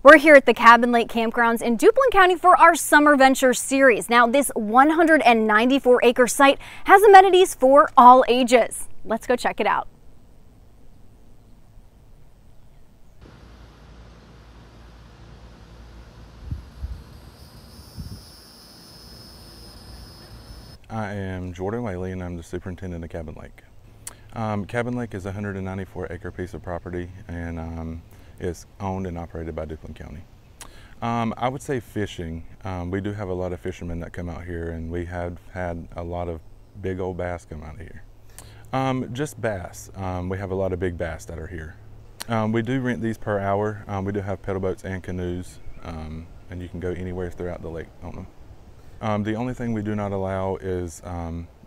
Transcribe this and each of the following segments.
We're here at the Cabin Lake Campgrounds in Duplin County for our Summer Venture series. Now, this 194-acre site has amenities for all ages. Let's go check it out. I am Jordan Whaley and I'm the superintendent of Cabin Lake. Cabin Lake is a 194-acre piece of property and it's owned and operated by Duplin County. I would say fishing. We do have a lot of fishermen that come out here, and we have had a lot of big old bass come out of here. Just bass. We have a lot of big bass that are here. We do rent these per hour. We do have pedal boats and canoes, and you can go anywhere throughout the lake on them. The only thing we do not allow is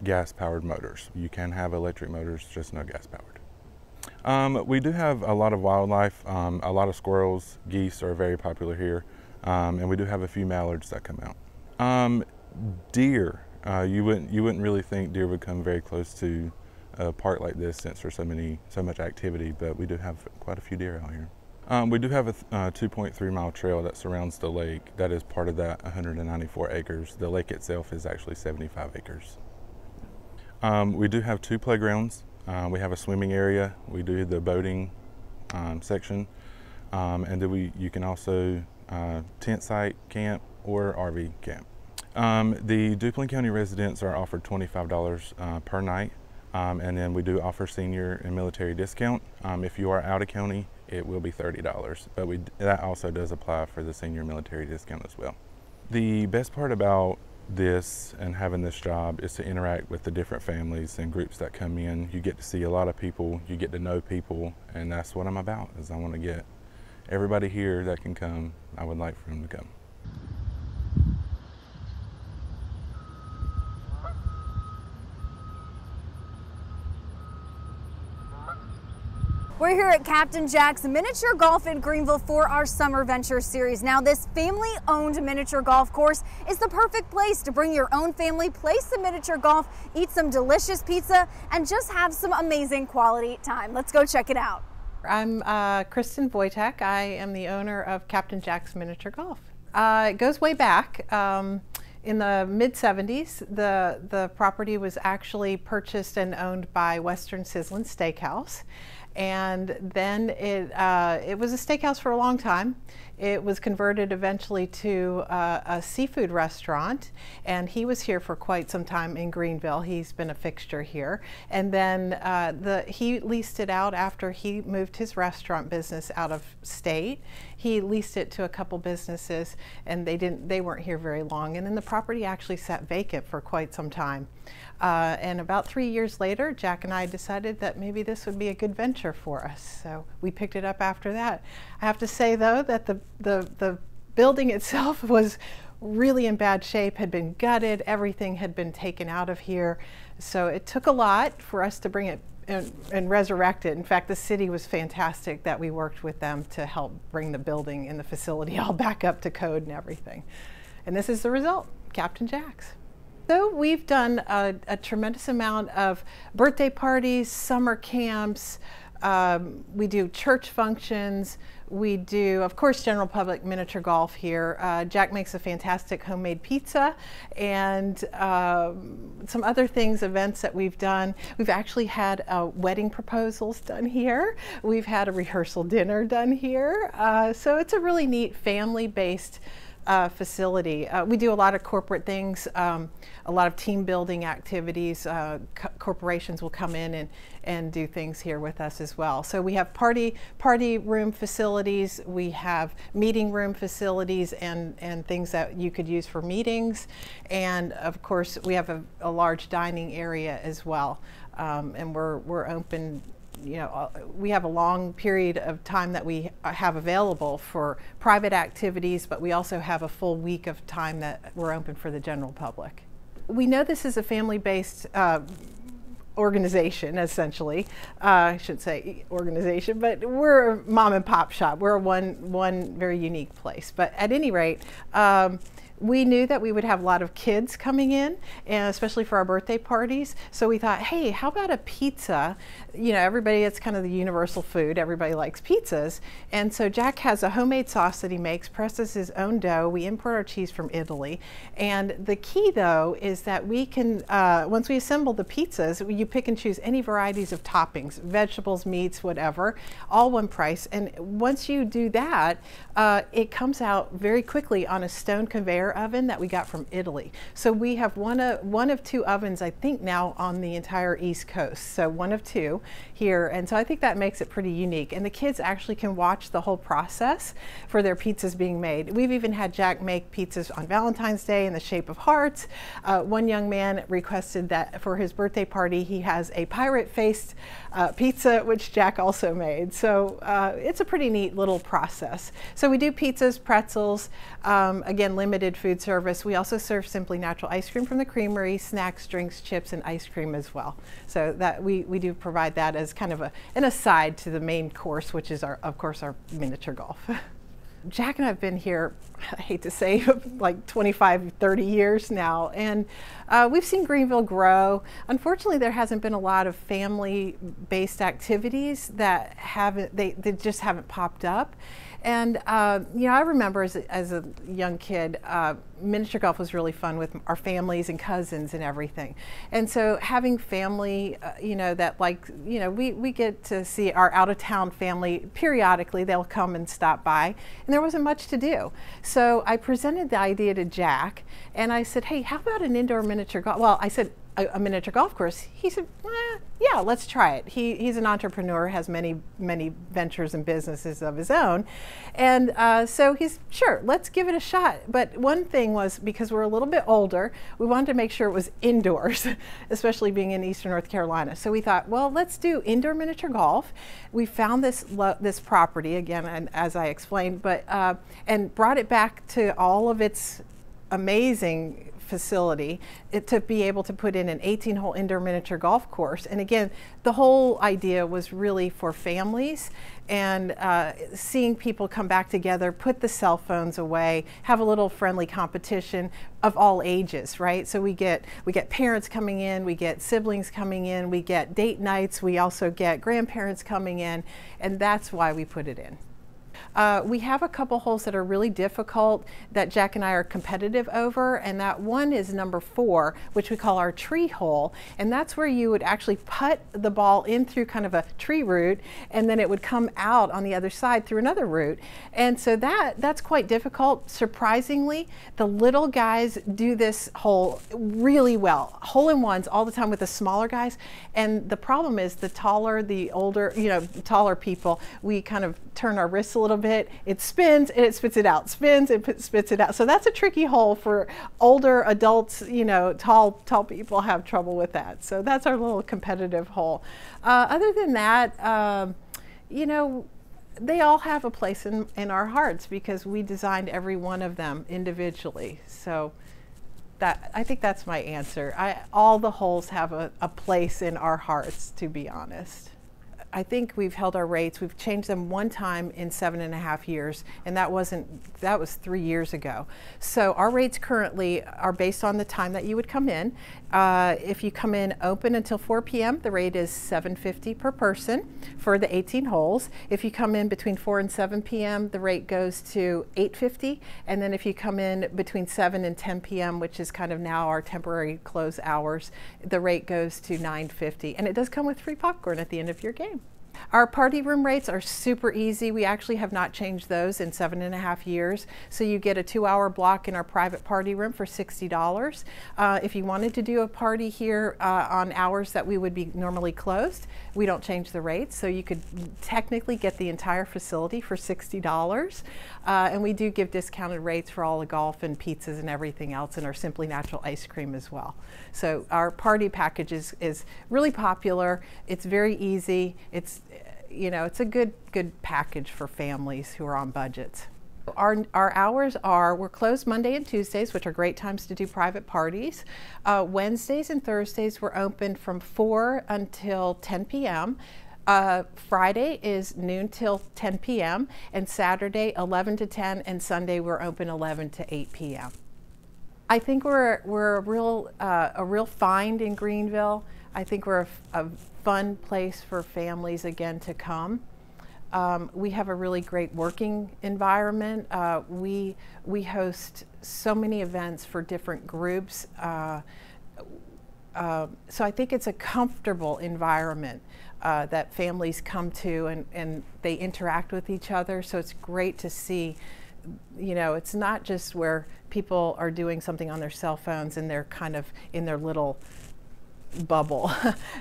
gas-powered motors. You can have electric motors, just no gas-powered. We do have a lot of wildlife. A lot of squirrels, geese are very popular here, and we do have a few mallards that come out. Deer, you wouldn't really think deer would come very close to a park like this since there's so much activity, but we do have quite a few deer out here. We do have a 2.3-mile trail that surrounds the lake. That is part of that 194 acres. The lake itself is actually 75 acres. We do have 2 playgrounds. We have a swimming area. We do the boating section, and then you can also tent site camp or RV camp. The Duplin County residents are offered $25 per night, and then we do offer senior and military discount. If you are out of county, it will be $30, but that also does apply for the senior military discount as well. The best part about this and having this job is to interact with the different families and groups that come in. You get to see a lot of people, you get to know people, and that's what I'm about, is I want to get everybody here that can come. I would like for them to come. We're here at Captain Jack's Miniature Golf in Greenville for our Summer Venture series. Now, this family-owned miniature golf course is the perfect place to bring your own family, play some miniature golf, eat some delicious pizza, and just have some amazing quality time. Let's go check it out. I'm Kristen Wojtek. I am the owner of Captain Jack's Miniature Golf. It goes way back. In the mid-70s, the property was actually purchased and owned by Western Sizzlin Steakhouse. And then it was a steakhouse for a long time. It was converted eventually to a seafood restaurant, and he was here for quite some time in Greenville. He's been a fixture here. And then he leased it out after he moved his restaurant business out of state. He leased it to a couple businesses, and they weren't here very long. And then the property actually sat vacant for quite some time. And about 3 years later, Jack and I decided that maybe this would be a good venture for us. So we picked it up after that. I have to say, though, that the building itself was really in bad shape, had been gutted, everything had been taken out of here. So it took a lot for us to bring it and resurrect it. In fact, the city was fantastic that we worked with them to help bring the building and the facility all back up to code and everything. And this is the result, Captain Jack's. So we've done a tremendous amount of birthday parties, summer camps, we do church functions, we do, of course, general public miniature golf here. Jack makes a fantastic homemade pizza, and some other things, events that we've done. We've actually had wedding proposals done here. We've had a rehearsal dinner done here. So it's a really neat family-based facility. We do a lot of corporate things, a lot of team building activities. Corporations will come in and do things here with us as well. So we have party room facilities, we have meeting room facilities and things that you could use for meetings. And of course, we have a large dining area as well. And we're open. You know, we have a long period of time that we have available for private activities, but we also have a full week of time that we're open for the general public. We know this is a family-based organization, essentially. I shouldn't say organization, but we're a mom and pop shop. We're one very unique place. But at any rate, we knew that we would have a lot of kids coming in, and especially for our birthday parties. So we thought, hey, how about a pizza? You know, everybody, it's kind of the universal food. Everybody likes pizzas. And so Jack has a homemade sauce that he makes, presses his own dough. We import our cheese from Italy. And the key, though, is that we can, once we assemble the pizzas, you pick and choose any varieties of toppings, vegetables, meats, whatever, all one price. And once you do that, it comes out very quickly on a stone conveyor oven that we got from Italy. So we have one of two ovens, I think, now on the entire East Coast. So one of two here. And so I think that makes it pretty unique. And the kids actually can watch the whole process for their pizzas being made. We've even had Jack make pizzas on Valentine's Day in the shape of hearts. One young man requested that for his birthday party, he has a pirate-faced pizza, which Jack also made. So it's a pretty neat little process. So we do pizzas, pretzels, again, limited food service. We also serve Simply Natural ice cream from the creamery, snacks, drinks, chips, and ice cream as well. So that we do provide that as kind of an aside to the main course, which is, of course, our miniature golf. Jack and I have been here, I hate to say, like 25, 30 years now, and we've seen Greenville grow. Unfortunately, there hasn't been a lot of family-based activities that they just haven't popped up. And you know, I remember as a young kid, miniature golf was really fun with our families and cousins and everything. And so having family, you know, that we get to see our out-of-town family periodically. They'll come and stop by, and there wasn't much to do. So I presented the idea to Jack, and I said, hey, how about an indoor miniature golf? Well, I said, a miniature golf course. He said, yeah, let's try it. He's an entrepreneur, has many ventures and businesses of his own. And so he's, sure, let's give it a shot. But one thing was, because we're a little bit older, we wanted to make sure it was indoors, especially being in Eastern North Carolina. So we thought, well, let's do indoor miniature golf. We found this property, again, and as I explained, but and brought it back to all of its amazing facility to be able to put in an 18-hole indoor miniature golf course. And again, the whole idea was really for families and seeing people come back together, put the cell phones away, have a little friendly competition of all ages, right? So we get parents coming in, we get siblings coming in, we get date nights, we also get grandparents coming in, and that's why we put it in. We have a couple holes that are really difficult that Jack and I are competitive over, and that one is number 4, which we call our tree hole, and that's where you would actually putt the ball in through kind of a tree root, and then it would come out on the other side through another root. And so that's quite difficult. Surprisingly, the little guys do this hole really well. Hole-in-ones all the time with the smaller guys, and the problem is the taller, the older, you know, taller people, we kind of turn our wrists a little bit, it spins and it spits it out, spins and spits it out. So that's a tricky hole for older adults, you know, tall people have trouble with that. So that's our little competitive hole. Other than that, you know, they all have a place in our hearts because we designed every one of them individually. So I think that's my answer. All the holes have a place in our hearts, to be honest. I think we've held our rates. We've changed them one time in 7.5 years, and that was 3 years ago. So our rates currently are based on the time that you would come in. If you come in open until 4 p.m., the rate is $7.50 per person for the 18 holes. If you come in between 4 and 7 p.m., the rate goes to $8.50. And then if you come in between 7 and 10 p.m., which is kind of now our temporary close hours, the rate goes to $9.50. And it does come with free popcorn at the end of your game. Our party room rates are super easy. We actually have not changed those in 7.5 years. So you get a 2-hour block in our private party room for $60. If you wanted to do a party here on hours that we would be normally closed, we don't change the rates. So you could technically get the entire facility for $60. And we do give discounted rates for all the golf and pizzas and everything else, and our Simply Natural ice cream as well. So our party package is really popular. It's very easy. It's, you know, it's a good package for families who are on budgets. Our hours are, we're closed Monday and Tuesdays, which are great times to do private parties. Wednesdays and Thursdays we're open from 4 until 10 p.m. Friday is noon till 10 p.m. and Saturday 11 to 10, and Sunday we're open 11 to 8 p.m. I think we're a real find in Greenville. I think we're a fun place for families again to come. We have a really great working environment. We host so many events for different groups. So I think it's a comfortable environment that families come to, and they interact with each other. So it's great to see, you know, it's not just where people are doing something on their cell phones and they're kind of in their little bubble.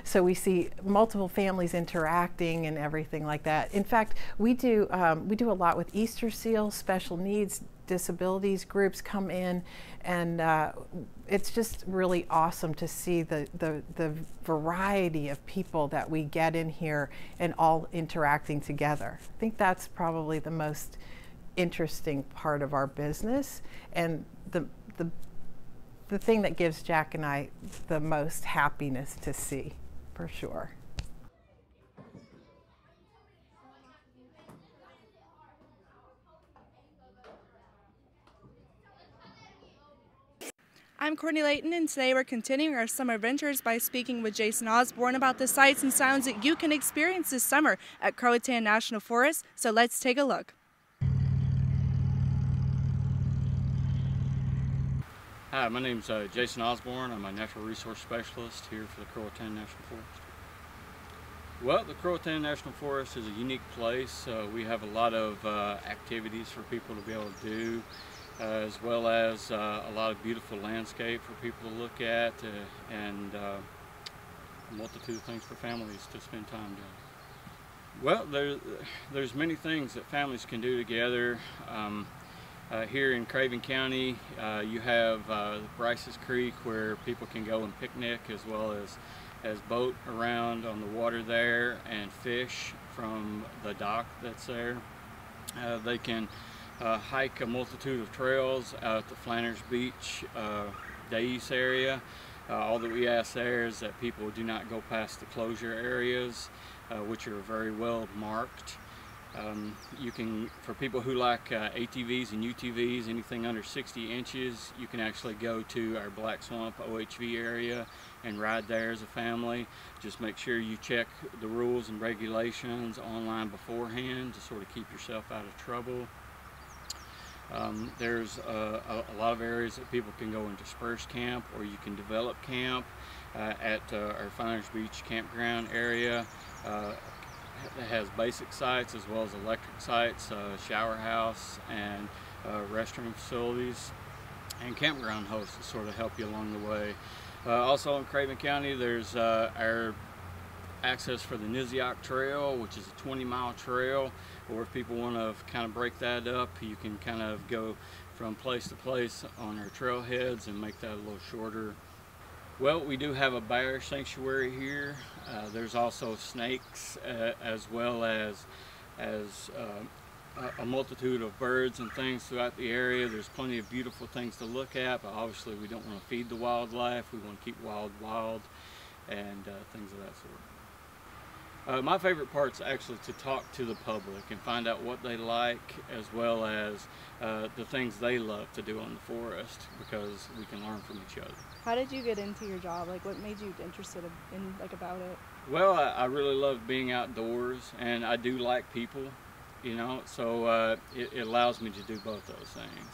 So we see multiple families interacting and everything like that. In fact, we do a lot with Easter Seals, special needs, disabilities groups come in, and it's just really awesome to see the variety of people that we get in here and all interacting together. I think that's probably the most interesting part of our business, and the thing that gives Jack and I the most happiness to see, for sure. I'm Courtney Layton, and today we're continuing our summer adventures by speaking with Jason Osborne about the sights and sounds that you can experience this summer at Croatan National Forest. So let's take a look. Hi, my name's Jason Osborne. I'm a natural resource specialist here for the Croatan National Forest. Well, the Croatan National Forest is a unique place. We have a lot of activities for people to be able to do, as well as a lot of beautiful landscape for people to look at, and a multitude of things for families to spend time doing. Well, there's many things that families can do together. Here in Craven County, you have Bryce's Creek, where people can go and picnic, as well as boat around on the water there and fish from the dock that's there. They can hike a multitude of trails out at the Flanners Beach, Days area. All that we ask there is that people do not go past the closure areas, which are very well marked. You can, for people who like ATVs and UTVs, anything under 60 inches, you can actually go to our Black Swamp OHV area and ride there as a family. Just make sure you check the rules and regulations online beforehand to sort of keep yourself out of trouble. There's a lot of areas that people can go and disperse camp, or you can develop camp at our Flanners Beach campground area. It has basic sites as well as electric sites, shower house, and restroom facilities, and campground hosts to sort of help you along the way. Also in Craven County, there's our access for the Niziak Trail, which is a 20-mile trail, or if people want to kind of break that up, you can kind of go from place to place on our trailheads and make that a little shorter. Well, we do have a bear sanctuary here. There's also snakes, as well as a multitude of birds and things throughout the area. There's plenty of beautiful things to look at, but obviously we don't want to feed the wildlife. We want to keep wild, and things of that sort. My favorite part is actually to talk to the public and find out what they like, as well as the things they love to do on the forest, because we can learn from each other. How did you get into your job? Like, what made you interested in about it? Well, I really love being outdoors, and I do like people, you know, so it allows me to do both those things.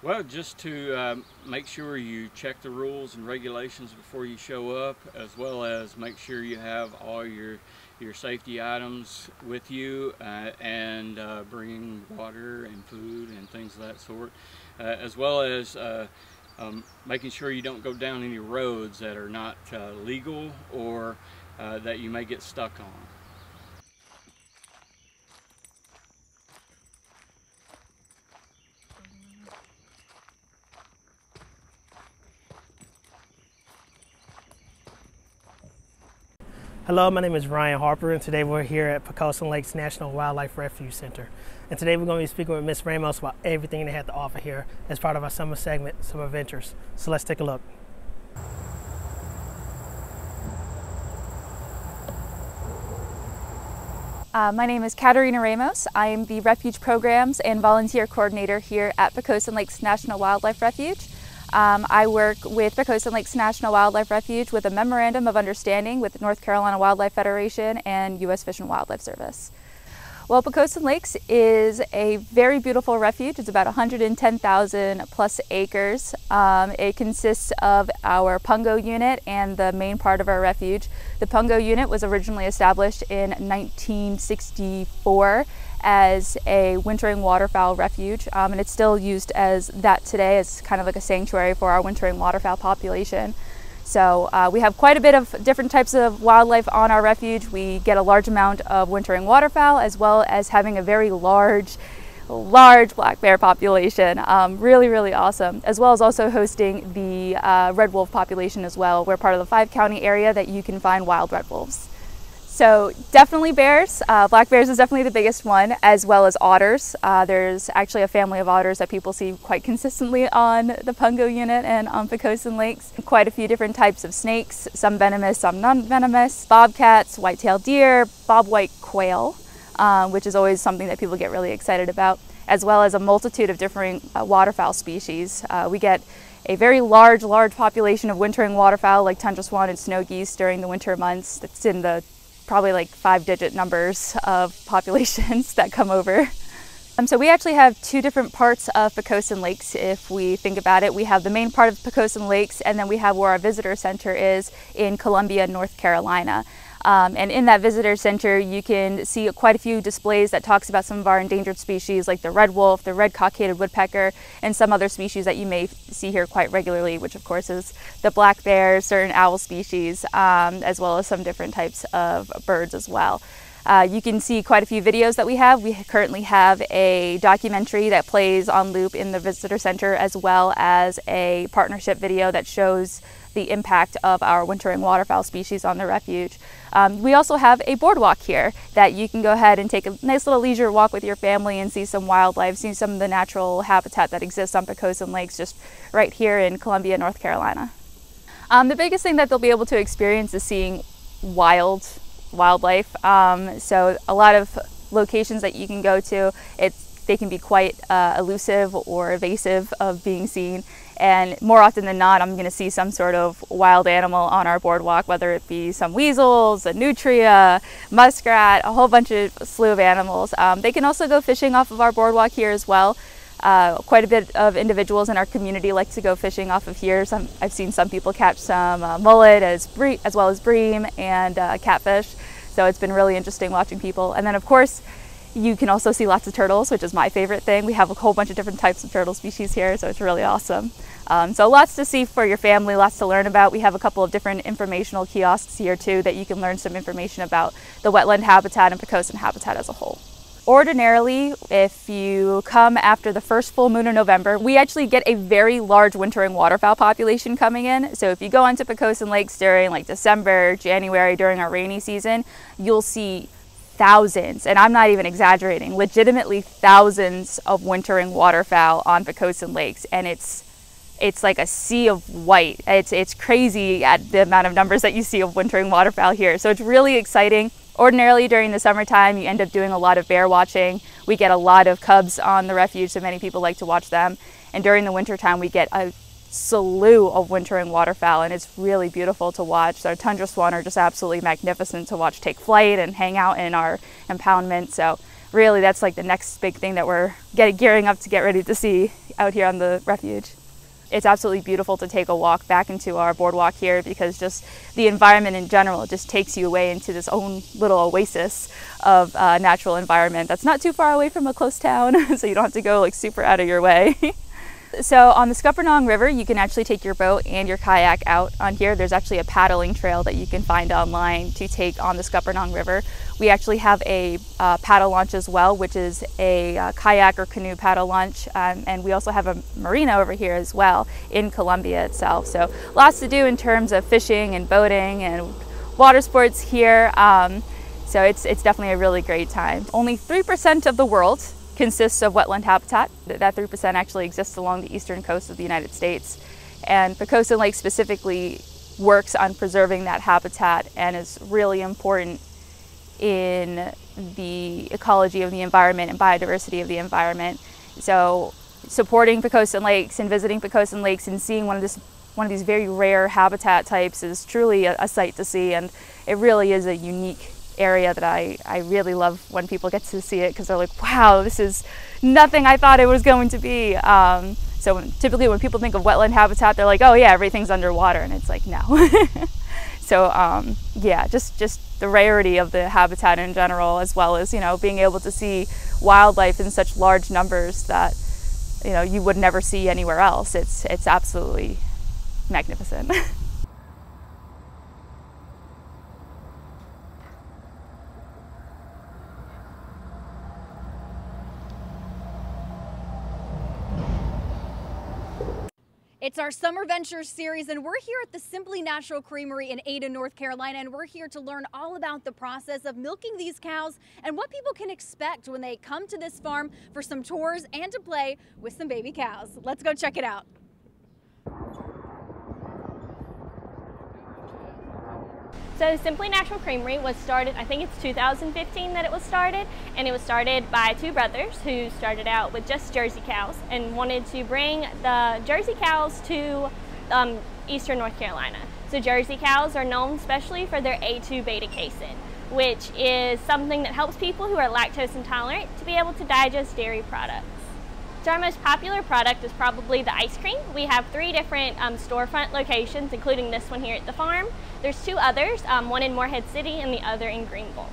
Well, just to make sure you check the rules and regulations before you show up, as well as make sure you have all your safety items with you, and bringing water and food and things of that sort, as well as making sure you don't go down any roads that are not legal, or that you may get stuck on. Hello, my name is Ryan Harper, and today we're here at Pocosin Lakes National Wildlife Refuge Center. And today we're going to be speaking with Ms. Ramos about everything they have to offer here as part of our summer segment, Summer Ventures. So let's take a look. My name is Katerina Ramos. I am the Refuge Programs and Volunteer Coordinator here at Pocosin Lakes National Wildlife Refuge. I work with Pocosin Lakes National Wildlife Refuge with a Memorandum of Understanding with the North Carolina Wildlife Federation and U.S. Fish and Wildlife Service. Well, Pocosin Lakes is a very beautiful refuge. It's about 110,000 plus acres. It consists of our Pungo unit and the main part of our refuge. The Pungo unit was originally established in 1964 as a wintering waterfowl refuge, and it's still used as that today as kind of like a sanctuary for our wintering waterfowl population. So we have quite a bit of different types of wildlife on our refuge. We get a large amount of wintering waterfowl, as well as having a very large black bear population. Really awesome, as well as also hosting the red wolf population as well. We're part of the 5-county area that you can find wild red wolves. So definitely bears. Black bears is definitely the biggest one, as well as otters. There's actually a family of otters that people see quite consistently on the Pungo unit and on Pocosin Lakes. Quite a few different types of snakes, some venomous, some non-venomous, bobcats, white-tailed deer, bobwhite quail, which is always something that people get really excited about, as well as a multitude of different waterfowl species. We get a very large population of wintering waterfowl like tundra swan and snow geese during the winter months. That's in the probably like 5-digit numbers of populations that come over. So we actually have two different parts of Pocosin Lakes if we think about it. We have the main part of Pocosin Lakes, and then we have where our visitor center is in Columbia, North Carolina. And in that visitor center, you can see quite a few displays that talks about some of our endangered species like the red wolf, the red cockaded woodpecker, and some other species that you may see here quite regularly, which of course is the black bear, certain owl species, as well as some different types of birds as well. You can see quite a few videos that we have. We currently have a documentary that plays on loop in the visitor center, as well as a partnership video that shows the impact of our wintering waterfowl species on the refuge. We also have a boardwalk here that you can go ahead and take a nice little leisure walk with your family and see some wildlife, see some of the natural habitat that exists on Pocosin Lakes just right here in Columbia, North Carolina. The biggest thing that they'll be able to experience is seeing wildlife. So a lot of locations that you can go to, they can be quite elusive or evasive of being seen. And more often than not, I'm going to see some sort of wild animal on our boardwalk, whether it be some weasels, a nutria, muskrat, a whole bunch of slew of animals. They can also go fishing off of our boardwalk here as well. Quite a bit of individuals in our community like to go fishing off of here. I've seen some people catch some mullet as well as bream and catfish. So it's been really interesting watching people. And then of course, you can also see lots of turtles, which is my favorite thing. We have a whole bunch of different types of turtle species here, so it's really awesome. So lots to see for your family, lots to learn about. We have a couple of different informational kiosks here too that you can learn some information about the wetland habitat and Pocosin habitat as a whole. Ordinarily, if you come after the first full moon of November, we actually get a very large wintering waterfowl population coming in. So if you go onto Pocosin Lakes during like December, January, during our rainy season, you'll see thousands, and I'm not even exaggerating, legitimately thousands of wintering waterfowl on Pocosin Lakes, and it's like a sea of white. It's crazy at the amount of numbers that you see of wintering waterfowl here. So it's really exciting. Ordinarily during the summertime, you end up doing a lot of bear watching. We get a lot of cubs on the refuge, so many people like to watch them. And during the wintertime, we get a slew of wintering waterfowl, and it's really beautiful to watch. Our tundra swan are just absolutely magnificent to watch take flight and hang out in our impoundment. So really that's like the next big thing that we're gearing up to get ready to see out here on the refuge. It's absolutely beautiful to take a walk back into our boardwalk here, because just the environment in general just takes you away into this own little oasis of natural environment that's not too far away from a close town, so you don't have to go like super out of your way. So on the Scuppernong River, you can actually take your boat and your kayak out on here. There's actually a paddling trail that you can find online to take on the Scuppernong River. We actually have a paddle launch as well, which is a kayak or canoe paddle launch. And we also have a marina over here as well in Columbia itself. So lots to do in terms of fishing and boating and water sports here. So it's definitely a really great time. Only 3% of the world consists of wetland habitat. That 3% actually exists along the eastern coast of the United States. And Pocosin Lake specifically works on preserving that habitat and is really important in the ecology of the environment and biodiversity of the environment. So supporting Poquoson Lakes and visiting Poquoson Lakes and seeing one of these very rare habitat types is truly a sight to see, and it really is a unique area that I really love when people get to see it, because they're like, wow, this is nothing I thought it was going to be. So typically when people think of wetland habitat, they're like, oh yeah, everything's underwater, and it's like, no. So yeah, just the rarity of the habitat in general, as well as, you know, being able to see wildlife in such large numbers that, you know, you would never see anywhere else. It's absolutely magnificent. It's our Summer Ventures series, and we're here at the Simply Natural Creamery in Ada, North Carolina, and we're here to learn all about the process of milking these cows and what people can expect when they come to this farm for some tours and to play with some baby cows. Let's go check it out. So Simply Natural Creamery was started, I think it's 2015 that it was started, and it was started by two brothers who started out with just Jersey cows and wanted to bring the Jersey cows to eastern North Carolina. So Jersey cows are known especially for their A2 beta casein, which is something that helps people who are lactose intolerant to be able to digest dairy products. So our most popular product is probably the ice cream. We have 3 different storefront locations, including this one here at the farm. There's 2 others, one in Morehead City and the other in Greenville.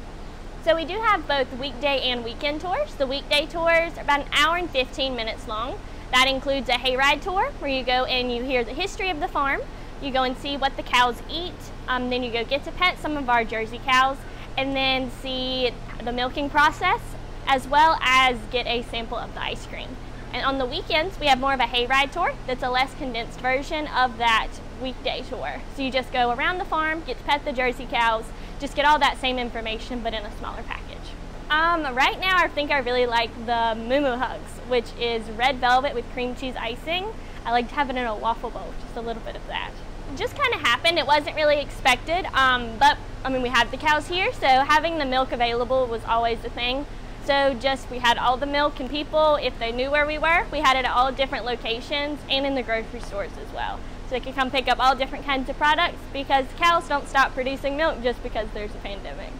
So we do have both weekday and weekend tours. The weekday tours are about an hour and 15 minutes long. That includes a hayride tour where you go and you hear the history of the farm. You go and see what the cows eat. Then you go get to pet some of our Jersey cows and then see the milking process, as well as get a sample of the ice cream. And on the weekends, we have more of a hayride tour that's a less condensed version of that weekday tour. So you just go around the farm, get to pet the Jersey cows, just get all that same information but in a smaller package. Right now I think I really like the Moo Moo Hugs, which is red velvet with cream cheese icing. I like to have it in a waffle bowl, just a little bit of that. It just kind of happened. It wasn't really expected, but I mean, we have the cows here, so having the milk available was always the thing. So we had all the milk, and people, if they knew where we were, we had it at all different locations and in the grocery stores as well. So they could come pick up all different kinds of products, because cows don't stop producing milk just because there's a pandemic.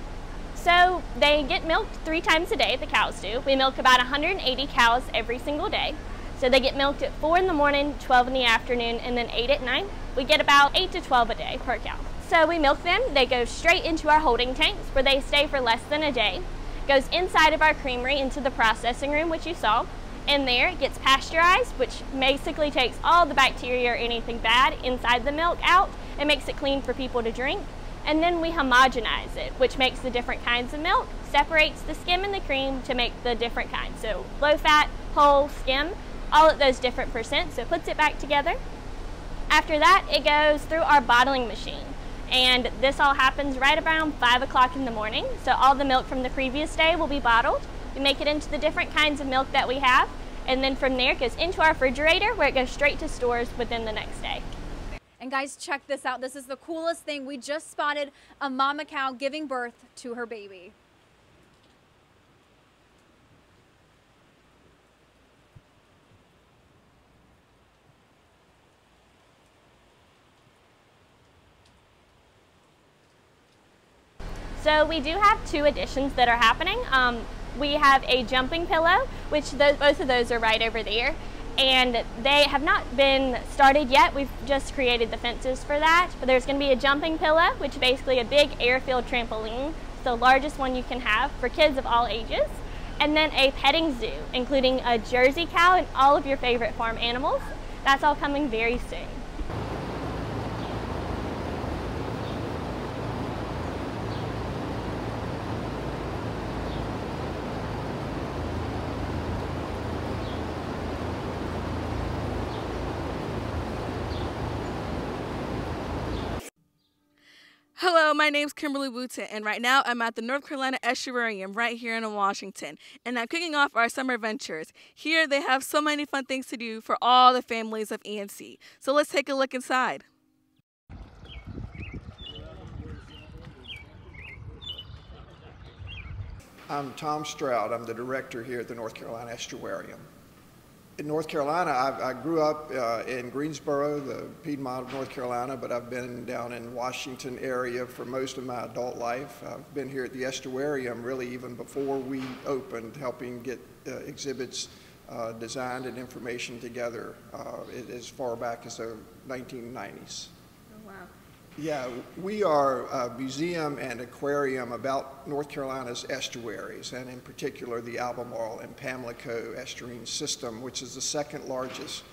So they get milked 3 times a day, the cows do. We milk about 180 cows every single day. So they get milked at 4 in the morning, 12 in the afternoon, and then 8 at night. We get about 8 to 12 a day per cow. So we milk them, they go straight into our holding tanks where they stay for less than a day. Goes inside of our creamery into the processing room, which you saw. In there, it gets pasteurized, which basically takes all the bacteria or anything bad inside the milk out and makes it clean for people to drink. And then we homogenize it, which makes the different kinds of milk, separates the skim and the cream to make the different kinds. So low fat, whole, skim, all at those different percents, so it puts it back together. After that, it goes through our bottling machine. And this all happens right around 5 o'clock in the morning. So all the milk from the previous day will be bottled. We make it into the different kinds of milk that we have. And then from there, it goes into our refrigerator where it goes straight to stores within the next day. And guys, check this out. This is the coolest thing. We just spotted a mama cow giving birth to her baby. So we do have 2 additions that are happening. We have a jumping pillow, which both of those are right over there. And they have not been started yet. We've just created the fences for that. But there's going to be a jumping pillow, which is basically a big air-filled trampoline. It's the largest one you can have for kids of all ages. And then a petting zoo, including a Jersey cow and all of your favorite farm animals. That's all coming very soon. Hello, my name's Kimberly Wooten, and right now I'm at the North Carolina Estuarium right here in Washington, and I'm kicking off our summer ventures. Here they have so many fun things to do for all the families of ENC. So let's take a look inside. I'm Tom Stroud. I'm the director here at the North Carolina Estuarium. In North Carolina, I grew up in Greensboro, the Piedmont of North Carolina, but I've been down in Washington area for most of my adult life. I've been here at the estuarium really even before we opened, helping get exhibits designed and information together as far back as the 1990s. Oh, wow. Yeah, we are a museum and aquarium about North Carolina's estuaries, and in particular the Albemarle and Pamlico estuarine system, which is the second largest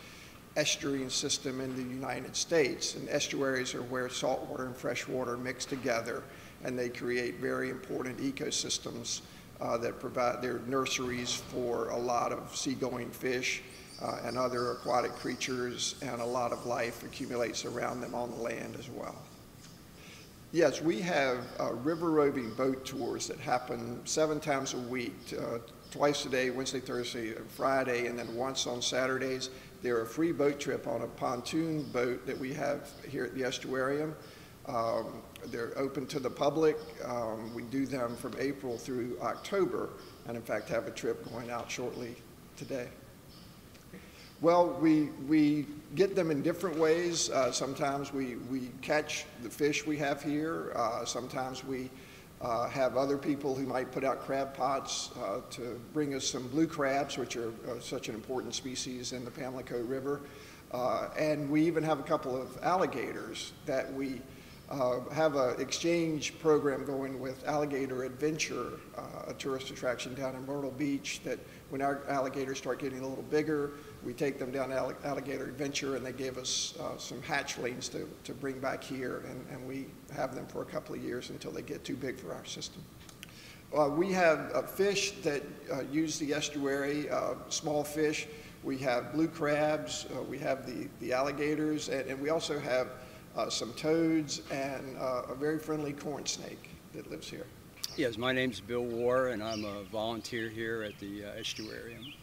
estuarine system in the United States. And estuaries are where saltwater and freshwater mix together, and they create very important ecosystems that provide their nurseries for a lot of seagoing fish and other aquatic creatures, and a lot of life accumulates around them on the land as well. Yes, we have river roving boat tours that happen 7 times a week, twice a day, Wednesday, Thursday, and Friday, and then once on Saturdays. They're a free boat trip on a pontoon boat that we have here at the estuarium. They're open to the public. We do them from April through October, and in fact have a trip going out shortly today. Well, we get them in different ways. Sometimes we catch the fish we have here. Sometimes we have other people who might put out crab pots to bring us some blue crabs, which are such an important species in the Pamlico River. And we even have a couple of alligators that we have an exchange program going with Alligator Adventure, a tourist attraction down in Myrtle Beach, that when our alligators start getting a little bigger, we take them down Alligator Adventure, and they give us some hatchlings to bring back here, and we have them for a couple of years until they get too big for our system. We have fish that use the estuary, small fish. We have blue crabs, we have the alligators, and we also have some toads and a very friendly corn snake that lives here. Yes, my name's Bill Warr, and I'm a volunteer here at the estuarium.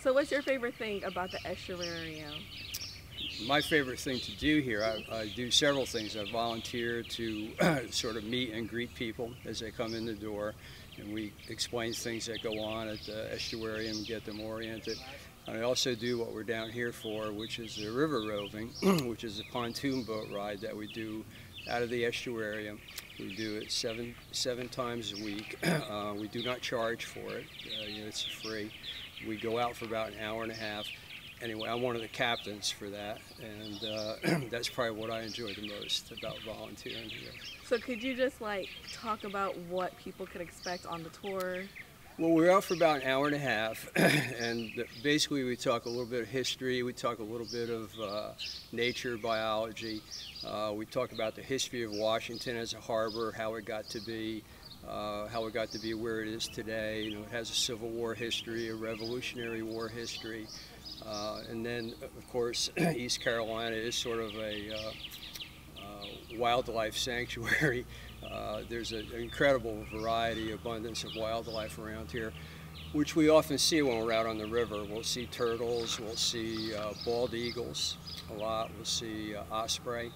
So what's your favorite thing about the estuarium? My favorite thing to do here, I do several things. I volunteer to sort of meet and greet people as they come in the door, and we explain things that go on at the estuarium and get them oriented. I also do what we're down here for, which is the river roving, which is a pontoon boat ride that we do out of the estuarium. We do it seven times a week. We do not charge for it. It's free. We go out for about an hour and a half. Anyway, I'm one of the captains for that, and that's probably what I enjoy the most about volunteering here. So could you just talk about what people could expect on the tour? Well, we're out for about an hour and a half, and basically we talk a little bit of history, we talk a little bit of nature, biology, we talk about the history of Washington as a harbor, how it got to be where it is today. You know, it has a Civil War history, a Revolutionary War history, and then of course East Carolina is sort of a wildlife sanctuary. There's an incredible variety, abundance of wildlife around here, which we often see when we're out on the river. We'll see turtles, we'll see bald eagles a lot, we'll see osprey.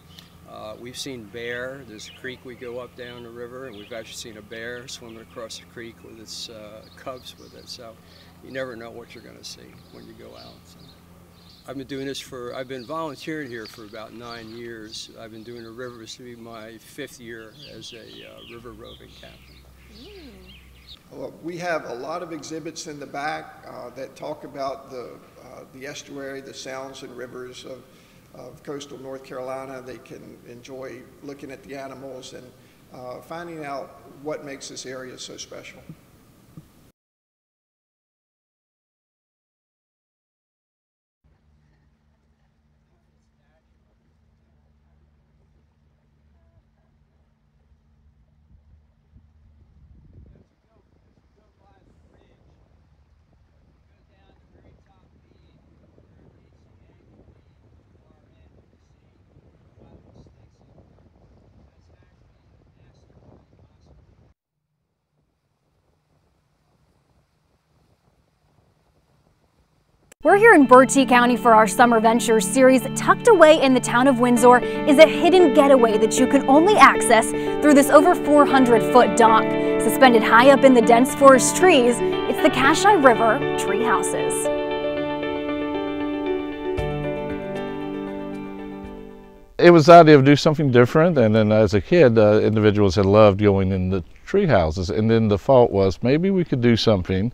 We've seen bear. There's a creek we go up down the river, and we've actually seen a bear swimming across the creek with its cubs with it. So you never know what you're going to see when you go out. So I've been doing this I've been volunteering here for about 9 years. I've been doing the river. This will be my 5th year as a river roving captain. Well, we have a lot of exhibits in the back that talk about the estuary, the sounds and rivers of coastal North Carolina. They can enjoy looking at the animals and finding out what makes this area so special. We're here in Bertie County for our Summer Ventures series. Tucked away in the town of Windsor is a hidden getaway that you can only access through this over 400-foot dock. Suspended high up in the dense forest trees, it's the Casheye River Tree Houses. It was the idea of do something different, and then as a kid, individuals had loved going in the tree houses, and then the thought was maybe we could do something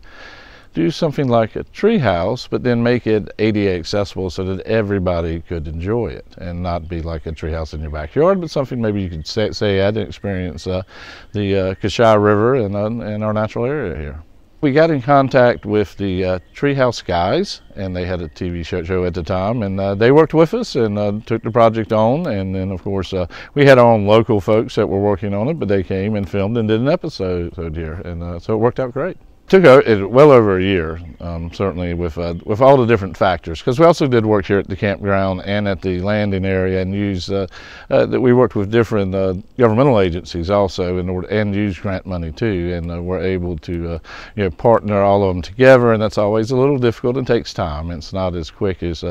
like a tree house, but then make it ADA accessible so that everybody could enjoy it and not be like a tree house in your backyard, but something maybe you could say I didn't experience the Kashai River in our natural area here. We got in contact with the Treehouse guys, and they had a TV show at the time, and they worked with us and took the project on. And then, of course, we had our own local folks that were working on it, but they came and filmed and did an episode here, and so it worked out great. Took well over a year, certainly with all the different factors, because we also did work here at the campground and at the landing area, and that we worked with different governmental agencies also and used grant money too, and we're able to partner all of them together, and that's always a little difficult and takes time. It's not as quick as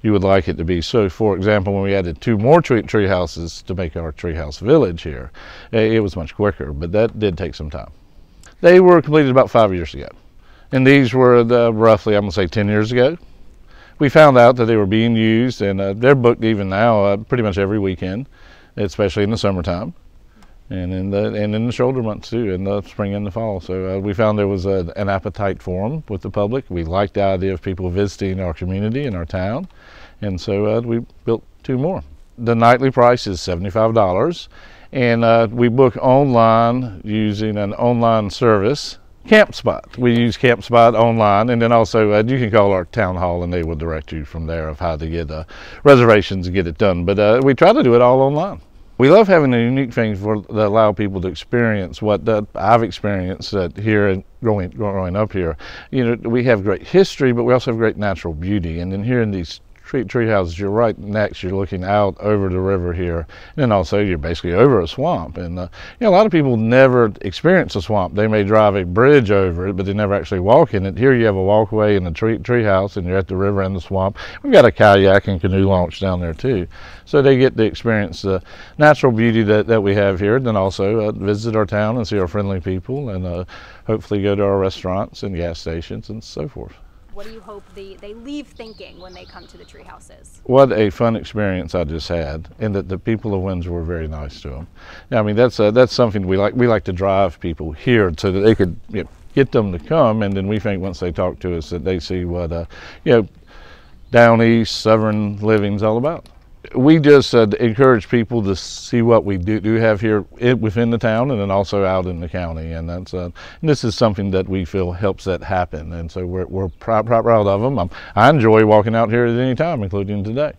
you would like it to be. So, for example, when we added 2 more tree houses to make our treehouse village here, it was much quicker, but that did take some time. They were completed about 5 years ago, and these were roughly, I'm going to say, 10 years ago. We found out that they were being used, and they're booked even now pretty much every weekend, especially in the summertime, and in the shoulder months too, in the spring and the fall. So we found there was an appetite for them with the public. We liked the idea of people visiting our community and our town, and so we built 2 more. The nightly price is $75. And we book online using an online service, CampSpot. We use CampSpot online, and then also you can call our town hall and they will direct you from there of how to get reservations and get it done. But we try to do it all online. We love having the unique things that allow people to experience what I've experienced here and growing up here. We have great history, but we also have great natural beauty. And then here in these tree houses, you're right next, you're looking out over the river here, and then also you're basically over a swamp. And a lot of people never experience a swamp. They may drive a bridge over it, but they never actually walk in it. Here you have a walkway in the tree house, and you're at the river and the swamp. We've got a kayak and canoe launch down there too, so they get to experience the natural beauty that we have here, and then also visit our town and see our friendly people, and hopefully go to our restaurants and gas stations and so forth. What do you hope they leave thinking when they come to the tree houses? What a fun experience I just had, and that the people of Windsor were very nice to them. I mean, that's something we like. We like to drive people here so that they could get them to come, and then we think once they talk to us that they see what down east Southern living's all about. We just encourage people to see what we do have here within the town, and then also out in the county, and that's this is something that we feel helps that happen, and so we're proud of them. I enjoy walking out here at any time, including today.